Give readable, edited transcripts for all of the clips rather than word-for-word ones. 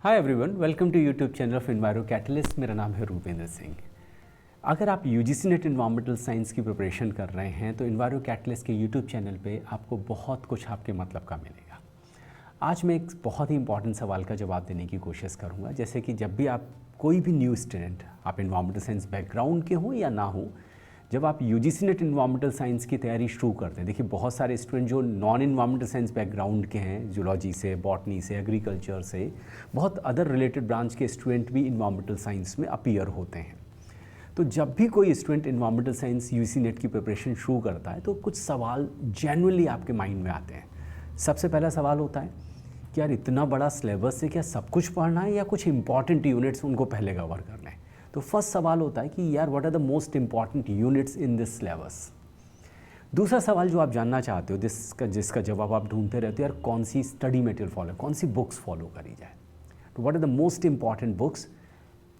Hi everyone, welcome to YouTube channel of Enviro Catalyst. मेरा नाम है रूपेंद्र सिंह। अगर आप यूजीसी नेट एनवायरमेंटल साइंस की प्रिपरेशन कर रहे हैं तो एनवायरो कैटलिस्ट के यूट्यूब चैनल पे आपको बहुत कुछ आपके मतलब का मिलेगा। आज मैं एक बहुत ही इंपॉर्टेंट सवाल का जवाब देने की कोशिश करूँगा। जैसे कि जब भी आप कोई भी न्यू स्टूडेंट, आप एनवायरमेंटल साइंस बैकग्राउंड के हों या ना हो, जब आप यूजीसी नेट एनवायरमेंटल साइंस की तैयारी शुरू करते हैं, देखिए बहुत सारे स्टूडेंट जो नॉन एनवायरमेंटल साइंस बैकग्राउंड के हैं, जूलॉजी से, बॉटनी से, एग्रीकल्चर से, बहुत अदर रिलेटेड ब्रांच के स्टूडेंट भी एनवायरमेंटल साइंस में अपीयर होते हैं। तो जब भी कोई student environmental science UGC net की प्रिपरेशन शुरू करता है तो कुछ सवाल जेन्युइनली आपके माइंड में आते हैं। सबसे पहला सवाल होता है कि यार इतना बड़ा सिलेबस है, क्या सब कुछ पढ़ना है या कुछ इंपॉर्टेंट यूनिट्स उनको पहले कवर करना है। तो फर्स्ट सवाल होता है कि यार what are the most important units in this syllabus. दूसरा सवाल जो आप जानना चाहते हो, जिसका जवाब आप ढूंढते रहते हो, यार कौन सी स्टडी मटेरियल फॉलो, कौन सी बुक्स फॉलो करी जाए। तो what are the most important books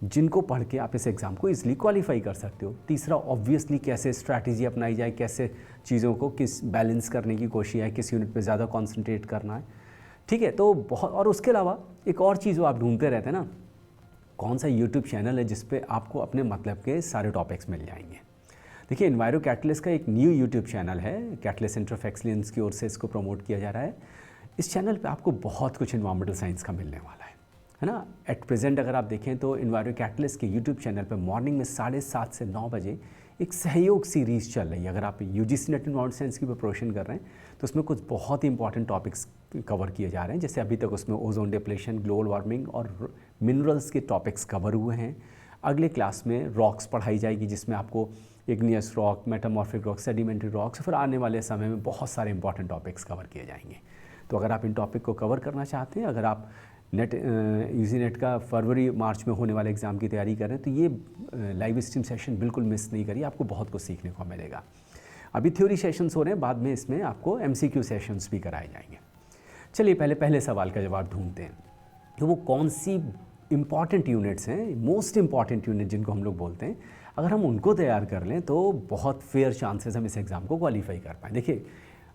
जिनको पढ़ के आप इस एग्ज़ाम को ईजिली क्वालिफाई कर सकते हो। तीसरा ऑब्वियसली कैसे स्ट्रैटेजी अपनाई जाए, कैसे चीज़ों को किस बैलेंस करने की कोशिश है, किस यूनिट पे ज़्यादा कॉन्सेंट्रेट करना है। ठीक है, तो बहुत, और उसके अलावा एक और चीज़ वो आप ढूंढते रहते हैं ना, कौन सा यूट्यूब चैनल है जिस पे आपको अपने मतलब के सारे टॉपिक्स मिल जाएंगे। देखिए एनवायरो कैटलिस्ट का एक न्यू यूट्यूब चैनल है, कैटलिस्ट सेंटर ऑफ एक्सीलेंस की ओर से इसको प्रमोट किया जा रहा है। इस चैनल पे आपको बहुत कुछ एनवायरमेंटल साइंस का मिलने वाला है ना। एट प्रेजेंट अगर आप देखें तो एनवायरो कैटलिस्ट के यूट्यूब चैनल पे मॉर्निंग में 7:30 से 9 बजे एक सहयोग सीरीज़ चल रही है। अगर आप यूजीसी नेट एनवायरमेंटल साइंस की प्रिपरेशन कर रहे हैं तो उसमें कुछ बहुत ही इंपॉर्टेंट टॉपिक्स कवर किए जा रहे हैं। जैसे अभी तक उसमें ओजोन डिप्लेशन, ग्लोबल वार्मिंग और मिनरल्स के टॉपिक्स कवर हुए हैं। अगले क्लास में रॉक्स पढ़ाई जाएगी जिसमें आपको igneous rock, metamorphic rock, sedimentary rocks, फिर आने वाले समय में बहुत सारे इंपॉर्टेंट टॉपिक्स कवर किए जाएंगे। तो अगर आप इन टॉपिक को कवर करना चाहते हैं, अगर आप नेट यूजी नेट का फरवरी मार्च में होने वाले एग्ज़ाम की तैयारी कर रहे हैं तो ये लाइव स्ट्रीम सेशन बिल्कुल मिस नहीं करिए, आपको बहुत कुछ सीखने को मिलेगा। अभी थ्योरी सेशंस हो रहे हैं, बाद में इसमें आपको एमसीक्यू सेशंस भी कराए जाएंगे। चलिए पहले सवाल का जवाब ढूंढते हैं कि वो कौन सी इंपॉर्टेंट यूनिट्स हैं, मोस्ट इंपॉर्टेंट यूनिट जिनको हम लोग बोलते हैं। अगर हम उनको तैयार कर लें तो बहुत फेयर चांसेस हम इस एग्ज़ाम को क्वालिफाई कर पाएँ। देखिए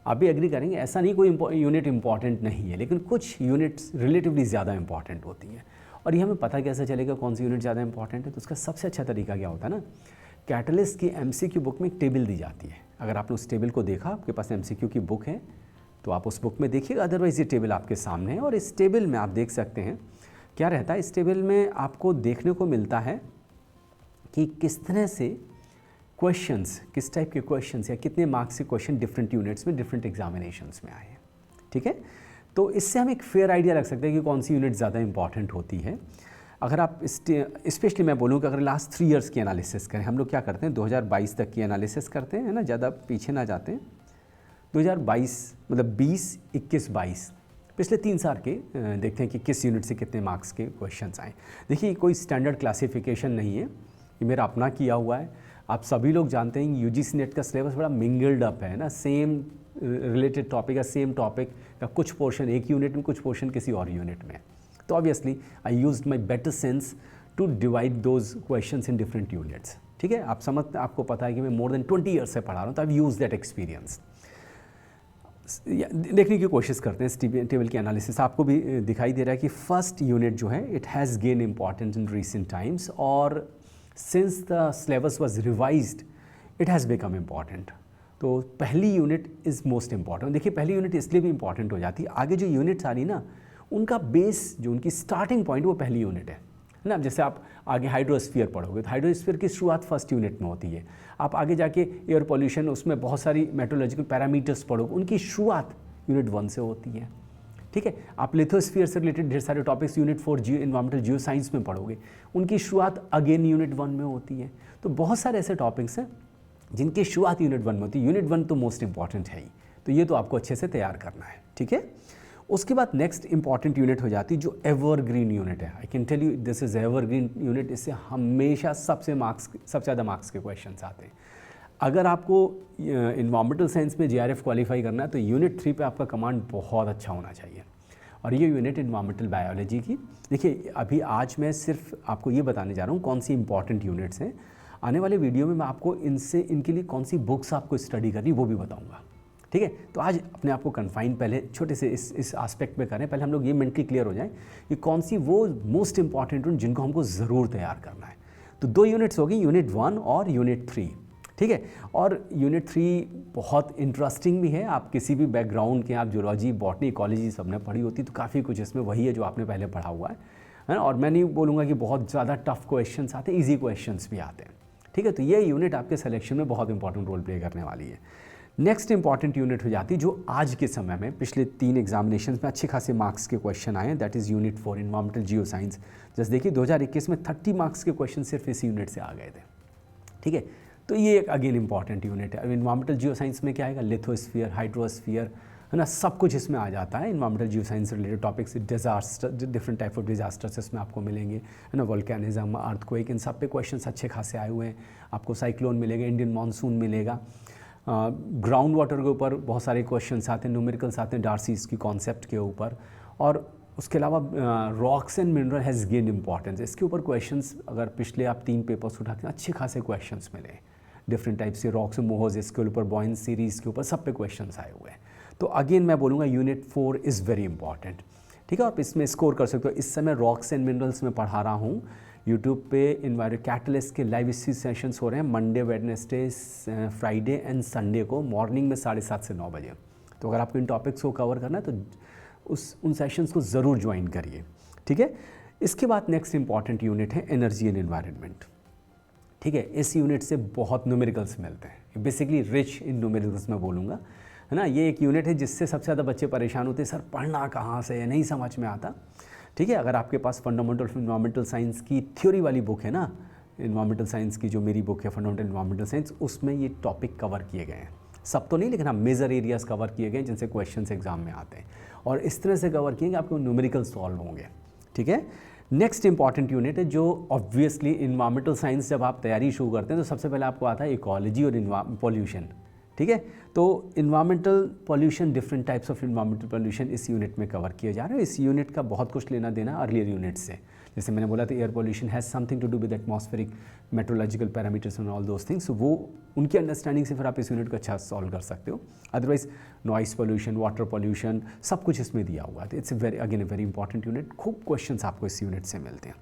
आप भी एग्री करेंगे, ऐसा नहीं कोई यूनिट इंपॉर्टेंट नहीं है, लेकिन कुछ यूनिट्स रिलेटिवली ज़्यादा इंपॉर्टेंट होती हैं। और ये हमें पता कैसे चलेगा कौन सी यूनिट ज़्यादा इंपॉर्टेंट है। तो उसका सबसे अच्छा तरीका क्या होता है ना, कैटलिस्ट की एमसीक्यू बुक में एक टेबल दी जाती है। अगर आपने उस टेबल को देखा, आपके पास एमसीक्यू की बुक है तो आप उस बुक में देखिएगा, अदरवाइज़ ये टेबल आपके सामने है। और इस टेबल में आप देख सकते हैं क्या रहता है। इस टेबल में आपको देखने को मिलता है कि किस तरह से क्वेश्चंस, किस टाइप के क्वेश्चंस या कितने मार्क्स के क्वेश्चन डिफरेंट यूनिट्स में, डिफरेंट एग्जामिनेशंस में आए हैं। ठीक है, तो इससे हम एक फेयर आइडिया रख सकते हैं कि कौन सी यूनिट ज़्यादा इंपॉर्टेंट होती है। अगर आप स्पेशली मैं बोलूँ कि अगर लास्ट 3 ईयर्स की एनालिसिस करें, हम लोग क्या करते हैं 2022 तक की एनालिसिस करते हैं, है ना, ज़्यादा पीछे ना जाते हैं। 2022 मतलब 20, 21, 22 पिछले 3 साल के देखते हैं कि किस यूनिट से कितने मार्क्स के क्वेश्चंस आए। देखिए कोई स्टैंडर्ड क्लासिफिकेशन नहीं है, ये मेरा अपना किया हुआ है। आप सभी लोग जानते हैं यूजीसी नेट का सिलेबस बड़ा मिंगल्ड अप है ना, सेम रिलेटेड टॉपिक या सेम टॉपिक का कुछ पोर्शन एक यूनिट में, कुछ पोर्शन किसी और यूनिट में। तो obviously I used my better sense to divide those questions in different units. ठीक है, आपको पता है कि मैं मोर देन 20 ईयर्स से पढ़ा रहा हूँ, तो आई यूज़ दैट एक्सपीरियंस। देखने की कोशिश करते हैं इस टेबल की एनालिसिस। आपको भी दिखाई दे रहा है कि फर्स्ट यूनिट जो है it has gain importance in recent times, और since the syllabus was revised it has become important. तो पहली यूनिट इज़ मोस्ट इम्पॉर्टेंट। देखिए पहली यूनिट इसलिए भी इम्पॉर्टेंट हो जाती है, आगे जो यूनिट्स आ रही ना उनका बेस, जो उनकी स्टार्टिंग पॉइंट वो पहली यूनिट है ना। जैसे आप आगे हाइड्रोस्फीयर पढ़ोगे तो हाइड्रोस्फीयर की शुरुआत फर्स्ट यूनिट में होती है। आप आगे जाके एयर पॉल्यूशन, उसमें बहुत सारी मेट्रोलॉजिकल पैरामीटर्स पढ़ोगे, उनकी शुरुआत यूनिट 1 से होती है। ठीक है, आप लिथोस्फीयर से रिलेटेड ढेर सारे टॉपिक्स यूनिट 4 जियो एनवायरमेंटल जियो साइंस में पढ़ोगे, उनकी शुरुआत अगेन यूनिट 1 में होती है। तो बहुत सारे ऐसे टॉपिक्स हैं जिनकी शुरुआत यूनिट 1 में होती है। यूनिट 1 तो मोस्ट इंपॉर्टेंट है ही, तो ये तो आपको अच्छे से तैयार करना है। ठीक है, उसके बाद नेक्स्ट इंपॉर्टेंट यूनिट हो जाती है जो एवरग्रीन यूनिट है। I can tell you this is evergreen unit. इससे हमेशा सबसे ज़्यादा मार्क्स के क्वेश्चंस आते हैं। अगर आपको एनवायरमेंटल साइंस में जेआरएफ क्वालिफाई करना है तो यूनिट 3 पे आपका कमांड बहुत अच्छा होना चाहिए। और ये यूनिट एनवायरमेंटल बायोलॉजी की। देखिए अभी आज मैं सिर्फ आपको ये बताने जा रहा हूँ कौन सी इंपॉर्टेंट यूनिट्स हैं। आने वाले वीडियो में मैं आपको इनके लिए कौन सी बुक्स आपको स्टडी करनी वो भी बताऊँगा। ठीक है। तो आज अपने आप को कन्फाइन पहले छोटे से इस एस्पेक्ट में करें, पहले हम लोग ये मेंटली क्लियर हो जाएं कि कौन सी वो मोस्ट इंपॉर्टेंट यूनिट जिनको हमको ज़रूर तैयार करना है। तो 2 यूनिट्स होगी, यूनिट 1 और यूनिट 3, ठीक है। और यूनिट 3 बहुत इंटरेस्टिंग भी है। आप किसी भी बैकग्राउंड के, आप जूलॉजी, बॉटनी, इकोलॉजी सबने पढ़ी होती, तो काफ़ी कुछ इसमें वही है जो आपने पहले पढ़ा हुआ है ना। और मैं नहीं बोलूँगा कि बहुत ज़्यादा टफ क्वेश्चंस आते हैं, ईजी क्वेश्चंस भी आते हैं, ठीक है। तो ये यूनिट आपके सिलेक्शन में बहुत इंपॉर्टेंट रोल प्ले करने वाली है। नेक्स्ट इंपॉर्टेंट यूनिट हो जाती है जो आज के समय में पिछले 3 एग्जामिनेशंस में अच्छे खासे मार्क्स के क्वेश्चन आए हैं, that is unit 4 environmental geo science. जैसे देखिए 2021 में 30 मार्क्स के क्वेश्चन सिर्फ इस यूनिट से आ गए थे, ठीक है। तो ये एक अगेन इंपॉर्टेंट यूनिट है। अब इन्वायरमेंटल जियो साइंस में क्या आएगा, लिथोस्फीयर, हाइड्रोस्फीयर, है ना, सब कुछ इसमें आ जाता है। इन्वायरमेंटल जियो साइंस से related topics, disaster, different type of disasters इसमें आपको मिलेंगे, है ना, वोल्केनिज्म, अर्थक्वेक, इन सब पे क्वेश्चंस अच्छे खासे आए हुए हैं। आपको साइक्लोन मिलेगा, इंडियन मानसून मिलेगा, ग्राउंड वाटर के ऊपर बहुत सारे क्वेश्चंस आते हैं, न्यूमेरिकल्स आते हैं डार्सीज की कॉन्सेप्ट के ऊपर। और उसके अलावा rocks and mineral has gain importance, इसके ऊपर क्वेश्चंस अगर पिछले आप 3 पेपर्स उठाते हैं अच्छे खासे क्वेश्चंस मिले, डिफरेंट टाइप से रॉक्स एंड मोहज, इसके ऊपर बॉइन सीरीज़ के ऊपर सब पे क्वेश्चंस आए हुए हैं। तो अगेन मैं बोलूँगा यूनिट 4 इज़ वेरी इंपॉर्टेंट, ठीक है। आप इसमें स्कोर कर सकते हो। इस समय रॉक्स एंड मिनरल्स में पढ़ा रहा हूँ यूट्यूब पे। इन्वायरो कैटलिस्ट के लाइव सेशंस हो रहे हैं Monday, Wednesday, Friday and Sunday को मॉर्निंग में 7:30 से 9 बजे। तो अगर आपको इन टॉपिक्स को कवर करना है तो उन सेशंस को ज़रूर ज्वाइन करिए, ठीक है। इसके बाद नेक्स्ट इंपॉर्टेंट यूनिट है एनर्जी एंड एनवायरनमेंट, ठीक है। इस यूनिट से बहुत न्यूमेरिकल्स मिलते हैं, बेसिकली रिच इन न्यूमेरिकल्स मैं बोलूँगा, है ना। ये एक यूनिट है जिससे सबसे ज़्यादा बच्चे परेशान होते हैं, सर पढ़ना कहाँ से, नहीं समझ में आता, ठीक है। अगर आपके पास फंडामेंटल इन्वायरमेंटल साइंस की थ्योरी वाली बुक है ना, इन्वायरमेंटल साइंस की जो मेरी बुक है फंडामेंटल इन्वायरमेंटल साइंस, उसमें ये टॉपिक कवर किए गए हैं, सब तो नहीं लेकिन हाँ मेजर एरियाज कवर किए गए हैं जिनसे क्वेश्चंस एग्जाम में आते हैं, और इस तरह से कवर किए कि आपको न्यूमेरिकल सॉल्व होंगे, ठीक है। नेक्स्ट इंपॉर्टेंट यूनिट है जो ऑब्वियसली इन्वायरमेंटल साइंस जब आप तैयारी शुरू करते हैं तो सबसे पहले आपको आता है इकोलॉजी और पॉल्यूशन, ठीक है। तो environmental pollution, different types of environmental pollution इस यूनिट में कवर किए जा रहे हैं। इस यूनिट का बहुत कुछ लेना देना अर्लियर यूनिट से, जैसे मैंने बोला था air pollution has something to do with atmospheric meteorological parameters and all those things, वो उनकी अंडरस्टैंडिंग से फिर आप इस यूनिट को अच्छा सॉल्व कर सकते हो। Otherwise noise pollution, water pollution, सब कुछ इसमें दिया हुआ है। It's again a very important unit, खूब क्वेश्चंस आपको इस यूनिट से मिलते हैं।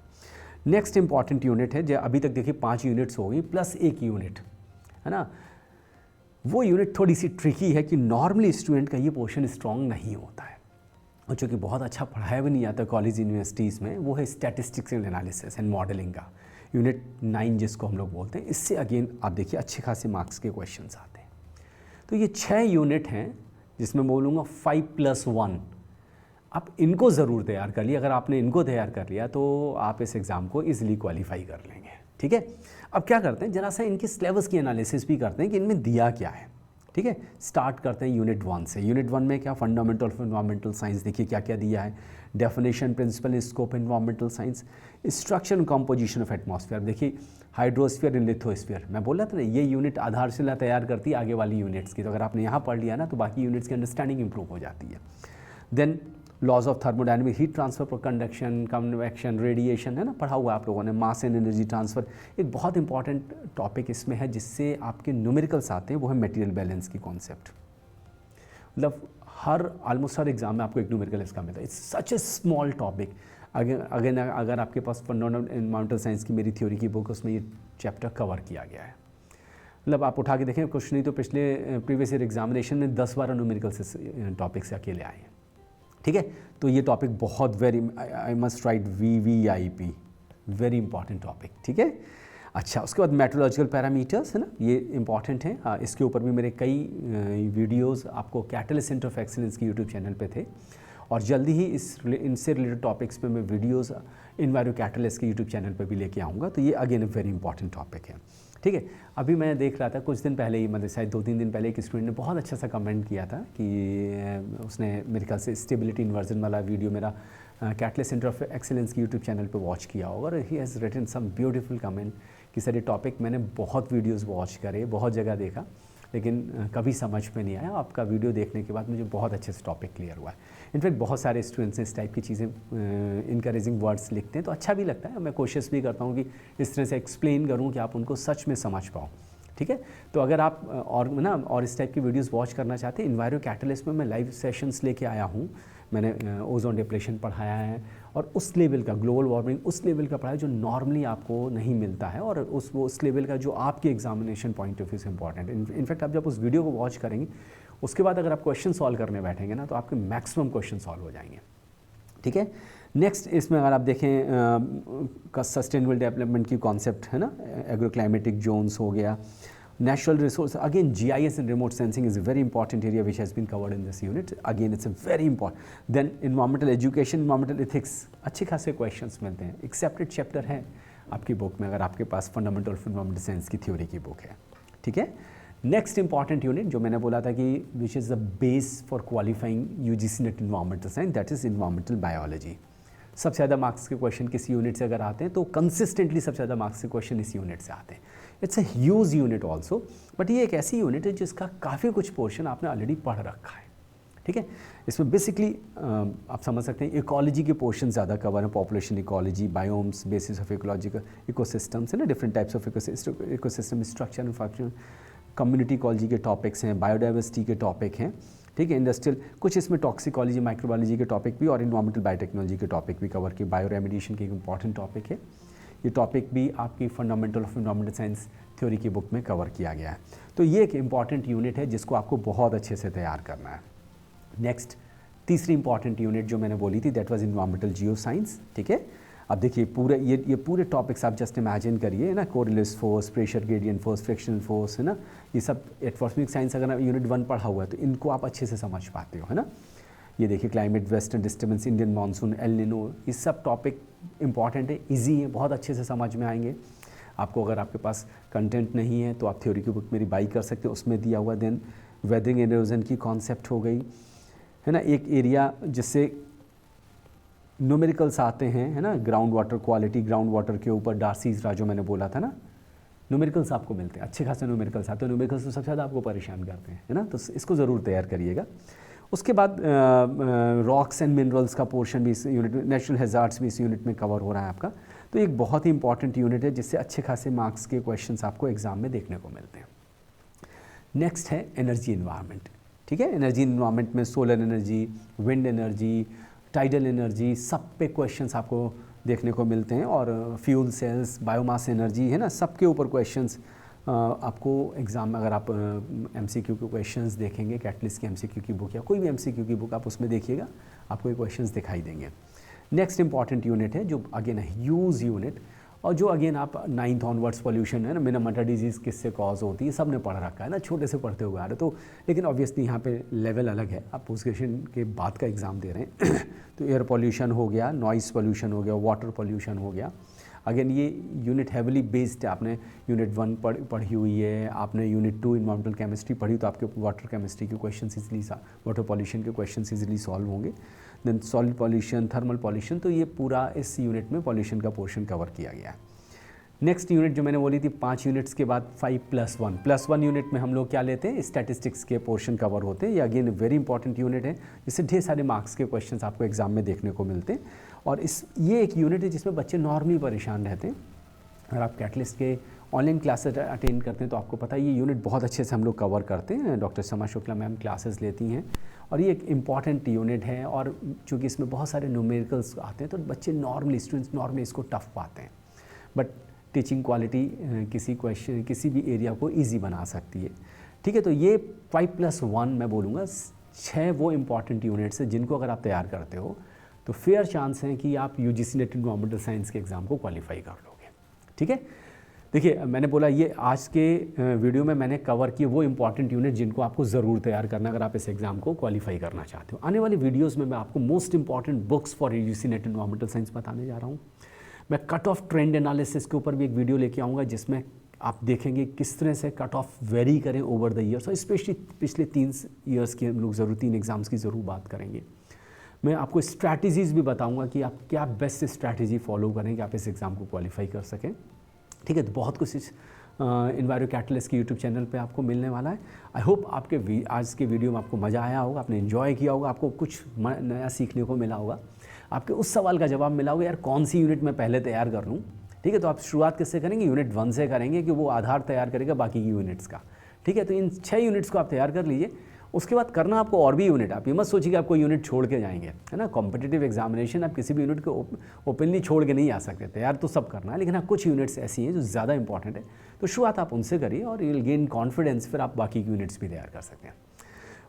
नेक्स्ट इंपॉर्टेंट यूनिट है जो अभी तक देखिए 5 यूनिट्स हो गई प्लस 1 यूनिट, है ना। वो यूनिट थोड़ी सी ट्रिकी है कि नॉर्मली स्टूडेंट का ये पोर्शन स्ट्रॉन्ग नहीं होता है, और चूँकि बहुत अच्छा पढ़ाया भी नहीं जाता कॉलेज यूनिवर्सिटीज़ में, वो है statistics and analysis and modelling का यूनिट 9 जिसको हम लोग बोलते हैं। इससे अगेन आप देखिए अच्छे खासे मार्क्स के क्वेश्चंस आते हैं। तो ये 6 यूनिट हैं जिसमें बोलूँगा 5+1, आप इनको ज़रूर तैयार कर लिए। अगर आपने इनको तैयार कर लिया तो आप इस एग्ज़ाम को ईजिली क्वालिफाई कर लेंगे, ठीक है। अब क्या करते हैं, जरा सा इनकी सिलेबस की एनालिसिस भी करते हैं कि इनमें दिया क्या है, ठीक है। स्टार्ट करते हैं यूनिट 1 से। यूनिट 1 में क्या, फंडामेंटल ऑफ एनवायरमेंटल साइंस, देखिए क्या क्या दिया है, definition, principle, scope environmental science, structure and composition of atmosphere. देखिए हाइड्रोस्फीयर एंड लिथोस्फीयर, मैं बोल रहा था ना ये यूनिट आधारशिला तैयार करती है आगे वाली यूनिट्स की। तो अगर आपने यहाँ पढ़ लिया ना तो बाकी यूनिट्स की अंडरस्टैंडिंग इंप्रूव हो जाती है। Then laws of thermodynamic, heat transfer पर कंडक्शन, कन्वेक्शन, रेडिएशन, है ना, पढ़ा हुआ आप लोगों ने। मास एंड एनर्जी ट्रांसफर, एक बहुत इंपॉर्टेंट टॉपिक इसमें है जिससे आपके न्यूमेरिकल्स आते हैं, वो है मटेरियल बैलेंस की कॉन्सेप्ट। मतलब ऑलमोस्ट हर एग्जाम में आपको एक न्यूमेरिकल इसका मिलता है। It's such A small topic. अगर आपके पास फंडामेंटल एनवायरमेंटल साइंस की मेरी थ्योरी की बुक, उसमें ये चैप्टर कवर किया गया है। मतलब आप उठा के देखें, कुछ नहीं तो पिछले प्रीवियस ईयर एग्जामिनेशन में 10-12 न्यूमेरिकल्स टॉपिक से अकेले आए हैं, ठीक है। तो ये टॉपिक बहुत I must write VVIP, very important topic, ठीक है। अच्छा, उसके बाद मेट्रोलॉजिकल पैरामीटर्स, है ना, ये इंपॉर्टेंट है। इसके ऊपर भी मेरे कई वीडियोस आपको कैटलिस्ट सेंटर ऑफ एक्सीलेंस की यूट्यूब चैनल पे थे, और जल्दी ही इनसे रिलेटेड टॉपिक्स पे मैं वीडियोस इन्वायरो कैटलिस्ट के यूट्यूब चैनल पे भी लेके आऊँगा। तो ये again a very important topic है, ठीक है। अभी मैं देख रहा था कुछ दिन पहले ही, मतलब शायद 2-3 दिन पहले, एक स्टूडेंट ने बहुत अच्छा सा कमेंट किया था कि उसने मेरे ख्याल से स्टेबिलिटी इन्वर्जन वाला वीडियो मेरा कैटलिस्ट सेंटर ऑफ एक्सीलेंस की यूट्यूब चैनल पे वॉच किया होगा, और he has written some beautiful comment कि सर ये टॉपिक मैंने बहुत वीडियोस वॉच करे, बहुत जगह देखा, लेकिन कभी समझ में नहीं आया। आपका वीडियो देखने के बाद मुझे बहुत अच्छे से टॉपिक क्लियर हुआ है। इनफैक्ट बहुत सारे स्टूडेंट्स इस टाइप की चीज़ें इनकरेजिंग वर्ड्स लिखते हैं, तो अच्छा भी लगता है। मैं कोशिश भी करता हूँ कि इस तरह से एक्सप्लेन करूँ कि आप उनको सच में समझ पाओ, ठीक है। तो अगर आप और इस टाइप की वीडियोस वॉच करना चाहते हैं, इन्वायरो कैटलिस्ट में मैं लाइव सेशंस लेके आया हूँ। मैंने ओजोन डिप्लेशन पढ़ाया है और उस लेवल का ग्लोबल वार्मिंग उस लेवल का पढ़ाया जो नॉर्मली आपको नहीं मिलता है, और उस लेवल का जो आपके एग्जामिनेशन पॉइंट ऑफ व्यू से इंपॉर्टेंट है। इनफैक्ट आप जब उस वीडियो को वॉच करेंगे उसके बाद अगर आप क्वेश्चन सॉल्व करने बैठेंगे ना, तो आपके मैक्सिमम क्वेश्चन सॉल्व हो जाएंगे। ठीक है। नेक्स्ट इसमें अगर आप देखें सस्टेनेबल डेवलपमेंट की कॉन्सेप्ट है ना, एग्रो क्लाइमेटिक जोन्स हो गया, natural resource, again GIS and remote sensing is a very important area which has been covered in this unit. Again it's a very important. Then environmental education, environmental ethics, अच्छे खासे questions मिलते हैं। एक separate chapter है आपकी book में अगर आपके पास फंडामेंटल ऑफ एनवायरमेंटल साइंस की थ्योरी की बुक है। ठीक है। नेक्स्ट इंपॉर्टेंट यूनिट जो मैंने बोला था कि which is the base for qualifying UGC NET environmental science, that is environmental biology. सबसे ज़्यादा मार्क्स के क्वेश्चन किसी यूनिट से अगर आते हैं तो कंसिस्टेंटली सबसे ज़्यादा मार्क्स के क्वेश्चन इस यूनिट से आते हैं। It's a huge unit also, but ये एक ऐसी यूनिट है जिसका काफ़ी कुछ पोर्शन आपने ऑलरेडी पढ़ रखा है। ठीक है। इसमें बेसिकली आप समझ सकते हैं इकोलॉजी के पोर्शन ज़्यादा कवर है, population ecology, biomes, basis of ecological ecosystems है ना, different types of ecosystem structure and function, community ecology के टॉपिक्स हैं, बायोडाइवर्सिटी के टॉपिक हैं। ठीक है। इंडस्ट्रियल कुछ इसमें टॉक्सिकोलॉजी, माइक्रोबायोलॉजी के टॉपिक भी और इन्वायरमेंटल बायोटेक्नोलॉजी के टॉपिक भी कवर किए। बायो रेमिडिएशन की एक इंपॉर्टेंट टॉपिक है, ये टॉपिक भी आपकी fundamental of environmental science theory की बुक में कवर किया गया है। तो ये एक इंपॉर्टेंट यूनिट है जिसको आपको बहुत अच्छे से तैयार करना है। नेक्स्ट तीसरी इंपॉर्टेंट यूनिट जो मैंने बोली थी that was environmental geo science. ठीक है। अब देखिए पूरे ये पूरे टॉपिक्स आप जस्ट इमेजिन करिए ना, coriolis force, pressure gradient force, frictional force है ना, ये सब एटमॉस्फेरिक साइंस अगर यूनिट 1 पढ़ा हुआ है तो इनको आप अच्छे से समझ पाते हो, है ना। ये देखिए climate, western disturbance, Indian monsoon, El Nino, ये सब टॉपिक इंपॉर्टेंट है, ईजी है, बहुत अच्छे से समझ में आएंगे आपको। अगर आपके पास कंटेंट नहीं है तो आप थ्योरी की बुक मेरी बाई कर सकते हो, उसमें दिया हुआ। देन वेदरिंग एंड इरोजन की कॉन्सेप्ट हो गई, है ना, एक एरिया जिससे न्यूमेरिकल्स आते हैं, है ना, ground water quality, ground water के ऊपर डार्सीज रा जो मैंने बोला था ना, न्यूमेरिकल्स आपको मिलते हैं, अच्छे खासे न्यूमेरिकल्स आते हैं। न्यूमेरिकल्स तो सबसे ज़्यादा आपको परेशान करते हैं, है ना, तो इसको ज़रूर तैयार करिएगा। उसके बाद रॉक्स एंड मिनरल्स का पोर्शन भी इस यूनिट में, नेचुरल हैज़ार्ड्स भी इस यूनिट में कवर हो रहा है आपका। तो एक बहुत ही इंपॉर्टेंट यूनिट है जिससे अच्छे खासे मार्क्स के क्वेश्चंस आपको एग्जाम में देखने को मिलते हैं। नेक्स्ट है एनर्जी इन्वायरमेंट। ठीक है। एनर्जी इन्वायरमेंट में solar energy, wind energy, tidal energy, सब पे क्वेश्चंस आपको देखने को मिलते हैं, और फ्यूल सेल्स, बायोमास एनर्जी, है ना, सबके ऊपर क्वेश्चंस आपको एग्ज़ाम में, अगर आप एमसीक्यू के क्वेश्चंस देखेंगे, कैटलिस्ट की एमसीक्यू की बुक या कोई भी एमसीक्यू की बुक आप उसमें देखिएगा, आपको ये क्वेश्चंस दिखाई देंगे। नेक्स्ट इंपॉर्टेंट यूनिट है जो अगेन है ह्यूज यूनिट, और जो अगेन आप 9th ऑनवर्ड्स पॉल्यूशन है ना, मिनामटा डिजीज़ किससे कॉज होती है, सब ने पढ़ रखा है ना, छोटे से पढ़ते हुए आ रहे। तो लेकिन ऑब्वियसली यहाँ पे लेवल अलग है, आप पोस्ट ग्रेजुएशन के बाद का एग्ज़ाम दे रहे हैं तो एयर पॉल्यूशन हो गया, नॉइज़ पॉल्यूशन हो गया, वाटर पॉल्यूशन हो गया। अगेन ये यूनिट हैविली बेस्ड है, आपने यूनिट 1 पढ़ी हुई है, आपने यूनिट 2 इन्वायरमेंटल केमिस्ट्री पढ़ी, तो आपके वाटर केमिस्ट्री के क्वेश्चन ईजिली, वाटर पॉल्यूशन के क्वेश्चन ईजिली सॉल्व होंगे। Then solid pollution, thermal pollution, तो ये पूरा इस यूनिट में पॉल्यूशन का पोर्शन कवर किया गया है। नेक्स्ट यूनिट जो मैंने बोली थी 5 यूनिट्स के बाद 5+1 यूनिट में हम लोग क्या लेते हैं, स्टैटिस्टिक्स के पोर्शन कवर होते हैं। ये अगेन वेरी इंपॉर्टेंट यूनिट है जिससे ढेर सारे मार्क्स के क्वेश्चंस आपको एग्जाम में देखने को मिलते हैं, और ये एक यूनिट है जिसमें बच्चे नॉर्मली परेशान रहते हैं। अगर आप कैटलिस्ट के ऑनलाइन क्लासेस अटेंड करते हैं तो आपको पता है ये यूनिट बहुत अच्छे से हम लोग कवर करते हैं, डॉक्टर समा शुक्ला मैम क्लासेस लेती हैं, और ये एक इम्पॉर्टेंट यूनिट है। और चूँकि इसमें बहुत सारे न्यूमेरिकल्स आते हैं तो बच्चे नॉर्मली, स्टूडेंट्स नॉर्मली इसको टफ पाते हैं, बट टीचिंग क्वालिटी किसी भी एरिया को इजी बना सकती है। ठीक है। तो ये 5+1 मैं बोलूँगा 6 वो इम्पॉर्टेंट यूनिट्स हैं जिनको अगर आप तैयार करते हो तो फेयर चांस है कि आप यूजीसी नेट एनवायरमेंटल साइंस के एग्ज़ाम को क्वालिफाई कर लोगे। ठीक है। देखिए मैंने बोला ये आज के वीडियो में मैंने कवर किए वो इंपॉर्टेंट यूनिट जिनको आपको ज़रूर तैयार करना अगर आप इस एग्ज़ाम को क्वालिफाई करना चाहते हो। आने वाली वीडियोज़ में मैं आपको most important books for UGC NET environmental science बताने जा रहा हूँ। मैं कट ऑफ ट्रेंड एनालिसिस के ऊपर भी एक वीडियो लेके आऊँगा जिसमें आप देखेंगे किस तरह से कट ऑफ वेरी करें ओवर द ईयर्स, और स्पेशली पिछले 3 ईयर्स की हम लोग ज़रूर 3 एग्ज़ाम्स की ज़रूर बात करेंगे। मैं आपको स्ट्रैटेजीज़ भी बताऊंगा कि आप क्या बेस्ट स्ट्रैटेजी फॉलो करें कि आप इस एग्ज़ाम को क्वालिफाई कर सकें। ठीक है। तो बहुत कुछ इस इन्वायरो कैटलिस्ट के यूट्यूब चैनल पे आपको मिलने वाला है। आई होप आपके आज के वीडियो में आपको मज़ा आया होगा, आपने एंजॉय किया होगा, आपको कुछ नया सीखने को मिला होगा, आपके उस सवाल का जवाब मिला होगा यार कौन सी यूनिट मैं पहले तैयार कर लूँ, ठीक है। तो आप शुरुआत किससे करेंगे, यूनिट 1 से करेंगे कि वो आधार तैयार करेगा बाकी की यूनिट्स का, ठीक है। तो इन 6 यूनिट्स को आप तैयार कर लीजिए। उसके बाद करना आपको और भी यूनिट, आप ये मत सोचिए कि आप कोई यूनिट छोड़ के जाएंगे, है ना। कॉम्पिटिटिव एग्जामिनेशन आप किसी भी यूनिट को ओपनली छोड़ के नहीं आ सकते, तैयार तो सब करना है, लेकिन हाँ कुछ यूनिट्स ऐसी हैं जो ज़्यादा इंपॉर्टेंट है, तो शुरुआत आप उनसे करिए और यू विल गेन कॉन्फिडेंस, फिर आप बाकी की यूनिट्स भी तैयार कर सकते हैं।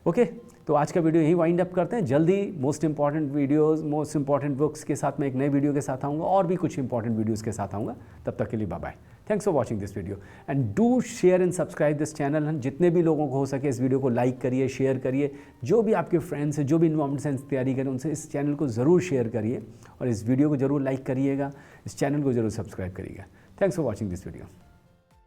ओके, तो आज का वीडियो यहीं वाइंड अप करते हैं। जल्दी most important videos, most important books के साथ मैं एक नए वीडियो के साथ आऊँगा और भी कुछ इंपॉर्टेंट वीडियोस के साथ आऊँगा। तब तक के लिए bye bye, thanks for watching this video and do share and subscribe this channel. जितने भी लोगों को हो सके इस वीडियो को लाइक करिए, शेयर करिए। जो भी आपके फ्रेंड्स हैं जो भी एनवायरमेंट साइंस तैयारी करें उनसे इस चैनल को ज़रूर शेयर करिए और इस वीडियो को ज़रूर लाइक करिएगा, इस चैनल को ज़रूर सब्सक्राइब करिएगा। Thanks for watching this video.